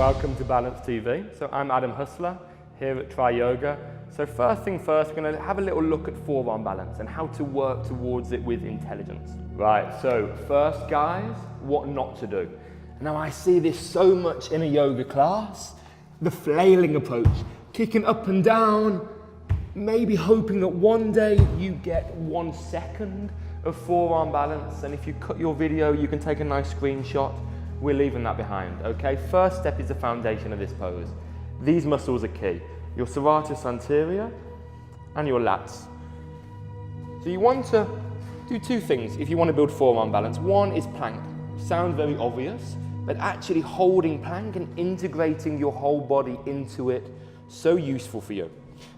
Welcome to Balance TV. So I'm Adam Husler here at Triyoga. So first thing first, we're going to have a little look at forearm balance and how to work towards it with intelligence. Right, so first guys, what not to do. Now I see this so much in a yoga class, the flailing approach, kicking up and down, maybe hoping that one day you get 1 second of forearm balance, and if you cut your video you can take a nice screenshot. We're leaving that behind, okay? First step is the foundation of this pose. These muscles are key. Your serratus anterior and your lats. So you want to do 2 things if you want to build forearm balance. One is plank. Sounds very obvious, but actually holding plank and integrating your whole body into it, so useful for you.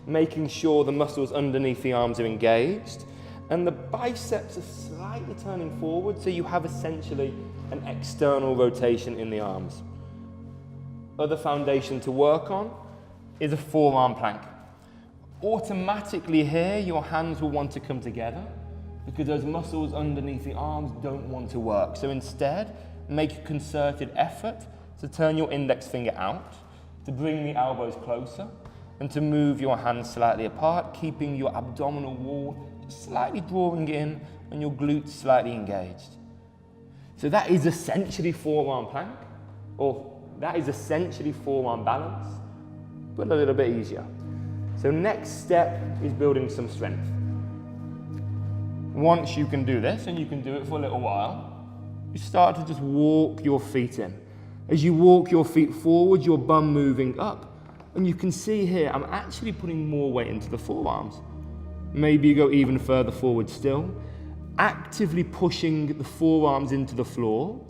Making sure the muscles underneath the arms are engaged and the biceps are slightly turning forward, so you have essentially an external rotation in the arms. Other foundation to work on is a forearm plank. Automatically here, your hands will want to come together because those muscles underneath the arms don't want to work. So instead, make a concerted effort to turn your index finger out, to bring the elbows closer, and to move your hands slightly apart, keeping your abdominal wall just slightly drawing in and your glutes slightly engaged. So that is essentially forearm plank, or that is essentially forearm balance, but a little bit easier. So next step is building some strength. Once you can do this, and you can do it for a little while, you start to just walk your feet in. As you walk your feet forward, your bum moving up, and you can see here, I'm actually putting more weight into the forearms. Maybe you go even further forward still, actively pushing the forearms into the floor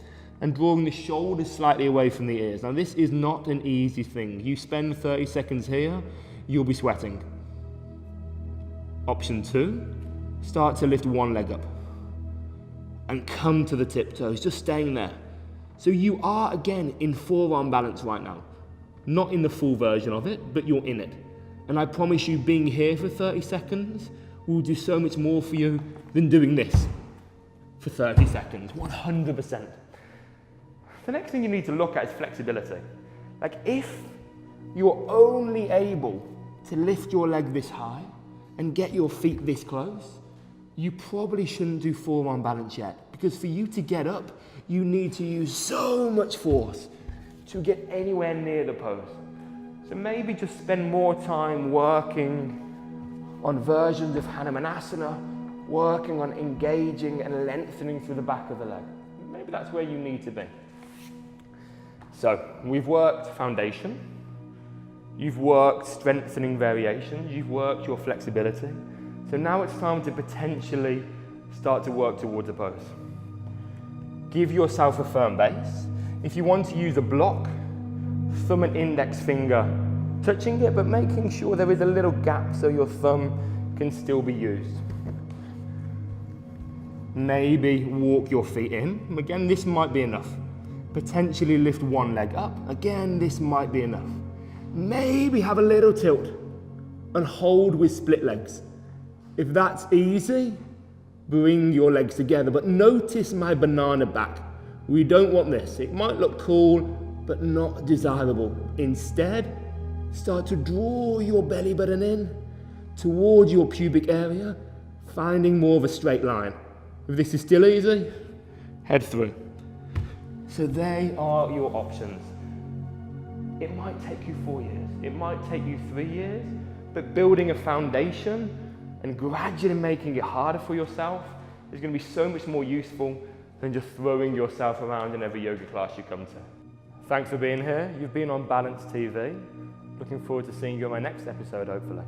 and drawing the shoulders slightly away from the ears. Now this is not an easy thing. You spend 30 seconds here, you'll be sweating. Option 2, start to lift one leg up and come to the tiptoes, just staying there. So you are again in forearm balance right now. Not in the full version of it, but you're in it. And I promise you, being here for 30 seconds will do so much more for you than doing this for 30 seconds, 100%. The next thing you need to look at is flexibility. Like if you're only able to lift your leg this high and get your feet this close, you probably shouldn't do forearm balance yet, because for you to get up, you need to use so much force to get anywhere near the pose. So maybe just spend more time working on versions of Hanumanasana, working on engaging and lengthening through the back of the leg. Maybe that's where you need to be. So we've worked foundation, you've worked strengthening variations, you've worked your flexibility. So now it's time to potentially start to work towards a pose. Give yourself a firm base. If you want to use a block, thumb and index finger touching it, but making sure there is a little gap so your thumb can still be used. Maybe walk your feet in. Again, this might be enough. Potentially lift one leg up. Again, this might be enough. Maybe have a little tilt and hold with split legs. If that's easy, bring your legs together, but notice my banana back. We don't want this. It might look cool, but not desirable. Instead, start to draw your belly button in towards your pubic area, finding more of a straight line. If this is still easy, head through. So they are your options. It might take you 4 years, it might take you 3 years, but building a foundation and gradually making it harder for yourself is going to be so much more useful than just throwing yourself around in every yoga class you come to. Thanks for being here. You've been on Balance TV. Looking forward to seeing you on my next episode, hopefully.